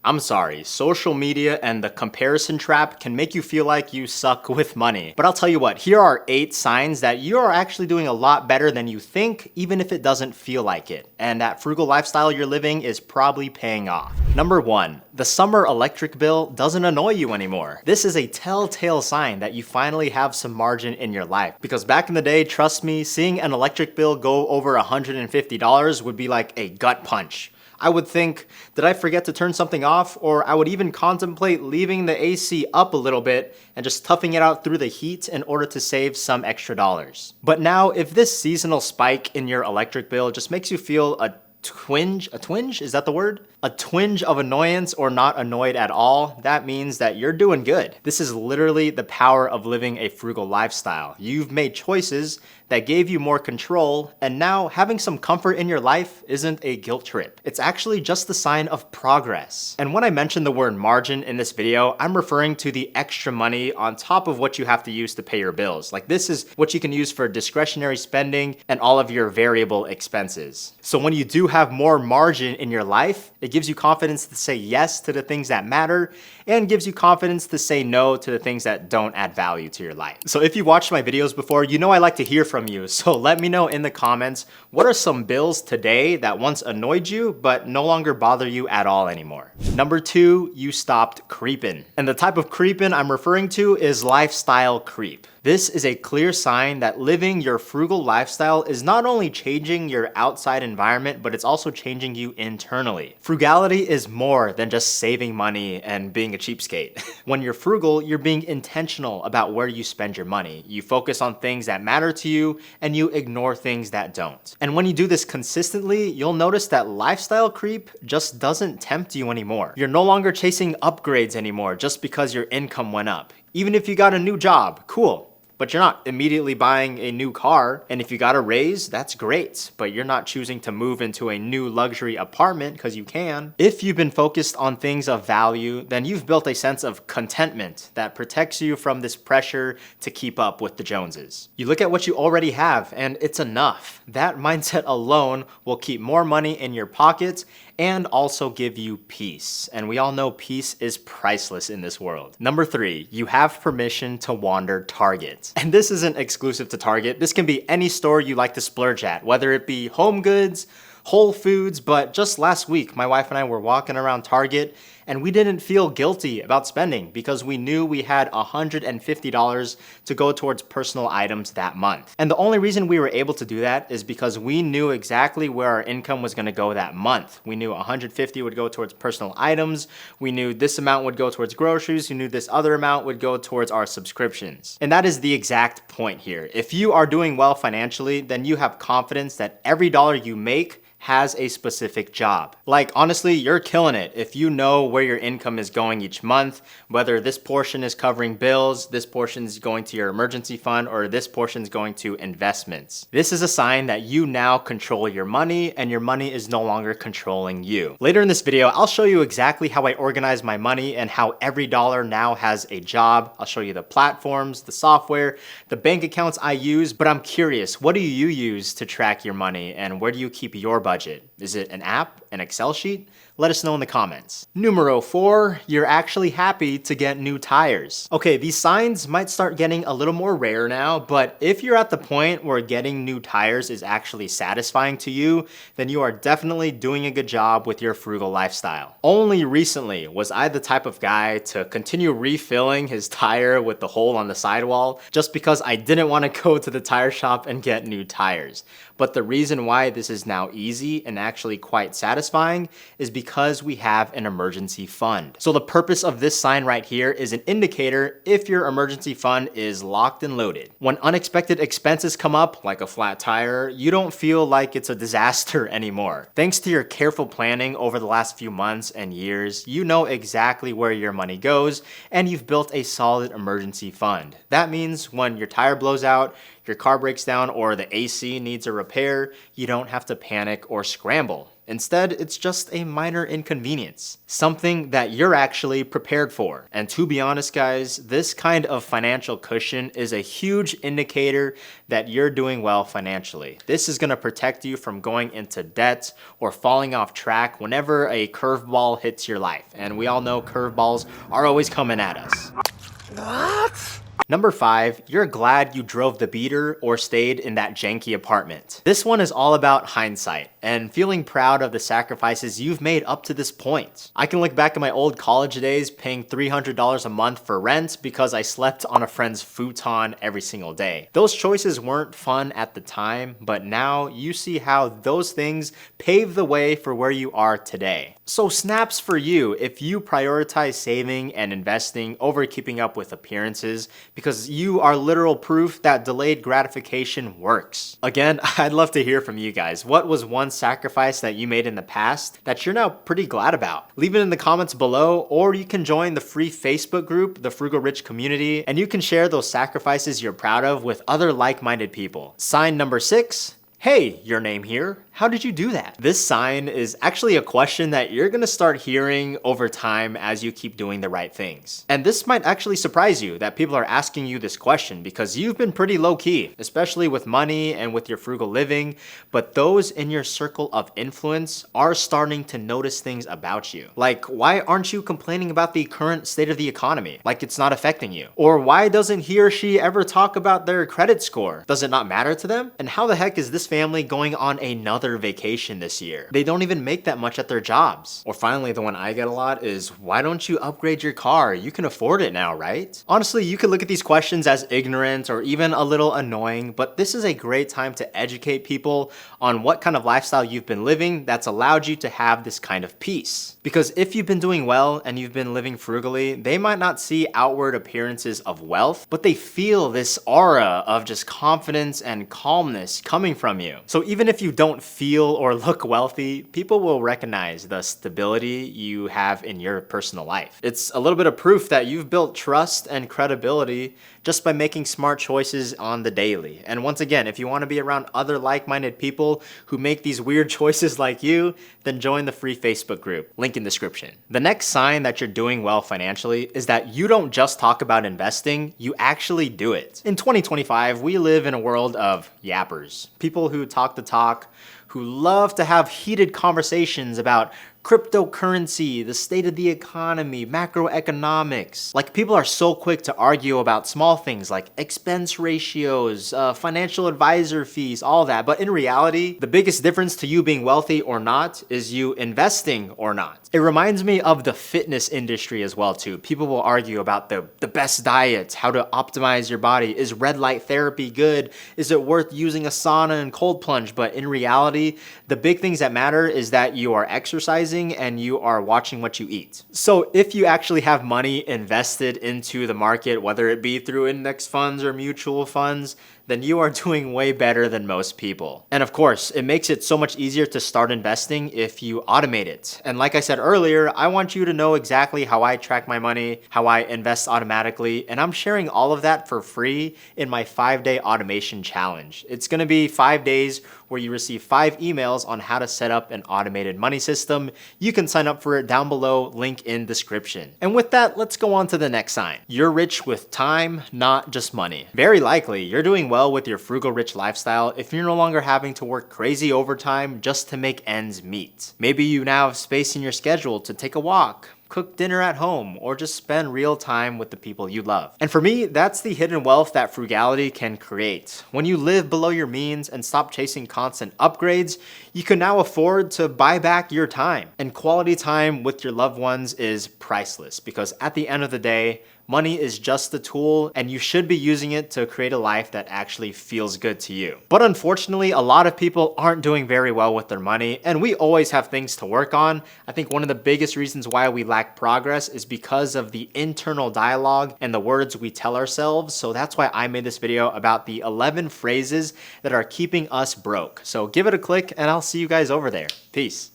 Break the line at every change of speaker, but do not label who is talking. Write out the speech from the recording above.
I'm sorry, social media and the comparison trap can make you feel like you suck with money. But I'll tell you what, here are 8 signs that you are actually doing a lot better than you think, even if it doesn't feel like it. And that frugal lifestyle you're living is probably paying off. Number 1, the summer electric bill doesn't annoy you anymore. This is a telltale sign that you finally have some margin in your life. Because back in the day, trust me, seeing an electric bill go over $150 would be like a gut punch. I would think, did I forget to turn something off? Or I would even contemplate leaving the AC up a little bit and just toughing it out through the heat in order to save some extra dollars. But now, if this seasonal spike in your electric bill just makes you feel a twinge, is that the word? A twinge of annoyance or not annoyed at all, that means that you're doing good. This is literally the power of living a frugal lifestyle. You've made choices that gave you more control, and now having some comfort in your life isn't a guilt trip. It's actually just the sign of progress. And when I mention the word margin in this video, I'm referring to the extra money on top of what you have to use to pay your bills. Like, this is what you can use for discretionary spending and all of your variable expenses. So when you do have more margin in your life, it gives you confidence to say yes to the things that matter and gives you confidence to say no to the things that don't add value to your life. So if you watched my videos before, you know I like to hear from you. So let me know in the comments, what are some bills today that once annoyed you but no longer bother you at all anymore? Number 2, you stopped creeping. And the type of creeping I'm referring to is lifestyle creep. This is a clear sign that living your frugal lifestyle is not only changing your outside environment, but it's also changing you internally. Frugality is more than just saving money and being a cheapskate. When you're frugal, you're being intentional about where you spend your money. You focus on things that matter to you and you ignore things that don't. And when you do this consistently, you'll notice that lifestyle creep just doesn't tempt you anymore. You're no longer chasing upgrades anymore just because your income went up. Even if you got a new job, cool. But you're not immediately buying a new car, and if you got a raise, that's great, but you're not choosing to move into a new luxury apartment because you can. If you've been focused on things of value, then you've built a sense of contentment that protects you from this pressure to keep up with the Joneses. You look at what you already have, and it's enough. That mindset alone will keep more money in your pockets and also give you peace. And we all know peace is priceless in this world. Number 3, you have permission to wander Target. And this isn't exclusive to Target. This can be any store you like to splurge at, whether it be Home Goods, Whole Foods, but just last week, my wife and I were walking around Target and we didn't feel guilty about spending because we knew we had $150 to go towards personal items that month. And the only reason we were able to do that is because we knew exactly where our income was gonna go that month. We knew $150 would go towards personal items. We knew this amount would go towards groceries. We knew this other amount would go towards our subscriptions. And that is the exact point here. If you are doing well financially, then you have confidence that every dollar you make has a specific job. Like, honestly, you're killing it if you know where your income is going each month, whether this portion is covering bills, this portion is going to your emergency fund, or this portion is going to investments. This is a sign that you now control your money and your money is no longer controlling you. Later in this video, I'll show you exactly how I organize my money and how every dollar now has a job. I'll show you the platforms, the software, the bank accounts I use, but I'm curious, what do you use to track your money and where do you keep your budget? Is it an app, an Excel sheet? Let us know in the comments. Numero 4, you're actually happy to get new tires. Okay, these signs might start getting a little more rare now, but if you're at the point where getting new tires is actually satisfying to you, then you are definitely doing a good job with your frugal lifestyle. Only recently was I the type of guy to continue refilling his tire with the hole on the sidewall just because I didn't want to go to the tire shop and get new tires. But the reason why this is now easy and actually quite satisfying is because we have an emergency fund. So the purpose of this sign right here is an indicator if your emergency fund is locked and loaded. When unexpected expenses come up, like a flat tire, you don't feel like it's a disaster anymore. Thanks to your careful planning over the last few months and years, you know exactly where your money goes and you've built a solid emergency fund. That means when your tire blows out, your car breaks down, or the AC needs a repair, you don't have to panic or scramble. Instead, it's just a minor inconvenience, something that you're actually prepared for. And to be honest, guys, this kind of financial cushion is a huge indicator that you're doing well financially. This is going to protect you from going into debt or falling off track whenever a curveball hits your life. And we all know curveballs are always coming at us. What? Number 5, you're glad you drove the beater or stayed in that janky apartment. This one is all about hindsight and feeling proud of the sacrifices you've made up to this point. I can look back at my old college days paying $300 a month for rent because I slept on a friend's futon every single day. Those choices weren't fun at the time, but now you see how those things pave the way for where you are today. So snaps for you if you prioritize saving and investing over keeping up with appearances, because you are literal proof that delayed gratification works. Again, I'd love to hear from you guys. What was one sacrifice that you made in the past that you're now pretty glad about? Leave it in the comments below, or you can join the free Facebook group, the Frugal Rich Community, and you can share those sacrifices you're proud of with other like-minded people. Sign number 6. Hey, your name here. How did you do that? This sign is actually a question that you're gonna start hearing over time as you keep doing the right things. And this might actually surprise you that people are asking you this question because you've been pretty low-key, especially with money and with your frugal living, but those in your circle of influence are starting to notice things about you. Like, why aren't you complaining about the current state of the economy? Like it's not affecting you. Or why doesn't he or she ever talk about their credit score? Does it not matter to them? And how the heck is this family going on another vacation this year? They don't even make that much at their jobs. Or finally, the one I get a lot is, why don't you upgrade your car? You can afford it now, right? Honestly, you could look at these questions as ignorant or even a little annoying, but this is a great time to educate people on what kind of lifestyle you've been living that's allowed you to have this kind of peace. Because if you've been doing well and you've been living frugally, they might not see outward appearances of wealth, but they feel this aura of just confidence and calmness coming from you. So even if you don't feel or look wealthy, people will recognize the stability you have in your personal life. It's a little bit of proof that you've built trust and credibility just by making smart choices on the daily. And once again, if you want to be around other like-minded people who make these weird choices like you, then join the free Facebook group, link in description. The next sign that you're doing well financially is that you don't just talk about investing, you actually do it. In 2025, we live in a world of yappers, people who talk the talk, who love to have heated conversations about cryptocurrency, the state of the economy, macroeconomics. Like, people are so quick to argue about small things like expense ratios, financial advisor fees, all that. But in reality, the biggest difference to you being wealthy or not is you investing or not. It reminds me of the fitness industry as well too. People will argue about the best diet, how to optimize your body. Is red light therapy good? Is it worth using a sauna and cold plunge? But in reality, the big things that matter is that you are exercising and you are watching what you eat. So if you actually have money invested into the market, whether it be through index funds or mutual funds, then you are doing way better than most people. And of course, it makes it so much easier to start investing if you automate it. And like I said earlier, I want you to know exactly how I track my money, how I invest automatically, and I'm sharing all of that for free in my 5-day automation challenge. It's gonna be 5 days where you receive 5 emails on how to set up an automated money system. You can sign up for it down below, link in description. And with that, let's go on to the next sign. You're rich with time, not just money. Very likely, you're doing well with your frugal rich lifestyle if you're no longer having to work crazy overtime just to make ends meet. Maybe you now have space in your schedule to take a walk, cook dinner at home, or just spend real time with the people you love. And for me, that's the hidden wealth that frugality can create. When you live below your means and stop chasing constant upgrades, you can now afford to buy back your time. And quality time with your loved ones is priceless, because at the end of the day, money is just a tool, and you should be using it to create a life that actually feels good to you. But unfortunately, a lot of people aren't doing very well with their money, and we always have things to work on. I think one of the biggest reasons why we lack progress is because of the internal dialogue and the words we tell ourselves. So that's why I made this video about the 11 phrases that are keeping us broke. So give it a click, and I'll see you guys over there. Peace.